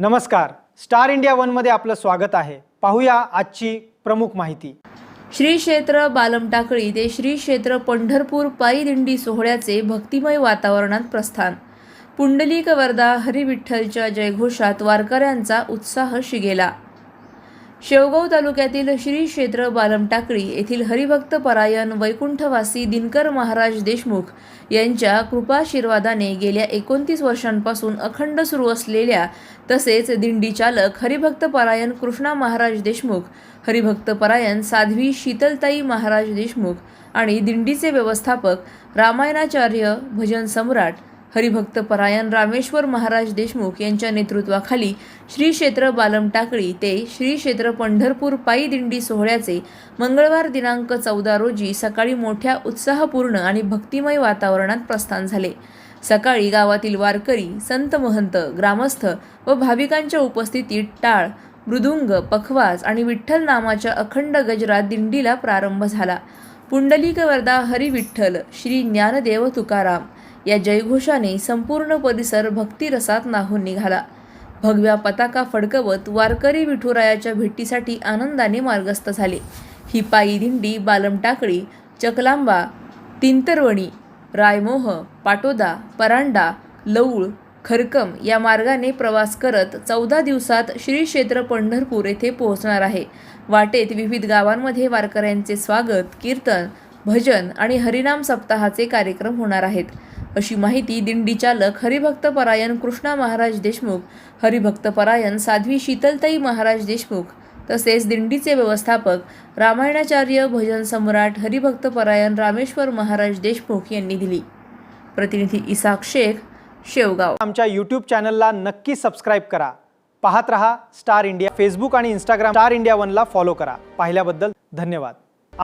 नमस्कार, star India one मध्ये आपलं स्वागत आहे। पाहूया आजची प्रमुख माहिती। श्री क्षेत्र बालमटाकळी ते श्री क्षेत्र पंढरपूर पायी दिंडी सोहळ्याचे भक्तिमय वातावरणात प्रस्थान। पुंडलिक वरदा हरिविठ्ठलच्या जयघोषात वारकऱ्यांचा उत्साह शिगेला। शेवगाव तालुक्यातील श्री क्षेत्र बालमटाकळी येथील हरिभक्त परायण वैकुंठवासी दिनकर महाराज देशमुख यांच्या कृपाशीर्वादाने गेल्या 29 वर्षांपासून अखंड सुरू असलेल्या तसेच दिंडी चालक हरिभक्त परायण कृष्णा महाराज देशमुख, हरिभक्त परायण साध्वी शीतलताई महाराज देशमुख आणि दिंडीचे व्यवस्थापक रामायणाचार्य भजन सम्राट हरिभक्त परायण रामेश्वर महाराज देशमुख यांच्या नेतृत्वाखाली श्री क्षेत्र बालमटाकळी ते श्री क्षेत्र पंढरपूर पायी दिंडी सोहळ्याचे मंगळवार दिनांक 14 रोजी सकाळी मोठ्या उत्साहपूर्ण आणि भक्तिमय वातावरणात प्रस्थान झाले। सकाळी गावातील वारकरी, संत महंत, ग्रामस्थ व भाविकांच्या उपस्थितीत टाळ, मृदुंग, पखवाज आणि विठ्ठल नामाच्या अखंड गजरात दिंडीला प्रारंभ झाला। पुंडलिक वरदा हरिविठ्ठल श्री ज्ञानदेव तुकाराम या जयघोषाने संपूर्ण परिसर भक्तिरसात न्हाऊन निघाला। भगव्या पताका फडकवत वारकरी विठुरायाच्या भेटीसाठी आनंदाने मार्गस्थ झाले। ही पायी दिंडी बालमटाकळी, चकलांबा, तिंतरवणी, रायमोह, पाटोदा, परांडा, लौळ, खरकम या मार्गाने प्रवास करत 14 दिवसात श्री क्षेत्र पंढरपूर येथे पोहोचणार आहे। वाटेत विविध गावांमध्ये वारकऱ्यांचे स्वागत, कीर्तन, भजन आणि हरिनाम सप्ताहाचे कार्यक्रम होणार आहेत, अशी माहिती दिंडी चालक हरिभक्त परायण कृष्णा महाराज देशमुख, हरिभक्त परायण साध्वी शीतलताई महाराज देशमुख तसेच दिंडीचे व्यवस्थापक रामायणाचार्य भजन सम्राट हरिभक्त परायण रामेश्वर महाराज देशमुख यांनी दिली। प्रतिनिधी इसाक शेख, शेवगाव। आमच्या YouTube चॅनलला नक्की सबस्क्राइब करा। पाहत रहा स्टार इंडिया। फेसबुक आणि इंस्टाग्राम स्टार इंडिया वन ला फॉलो करा। पाहिल्याबद्दल धन्यवाद।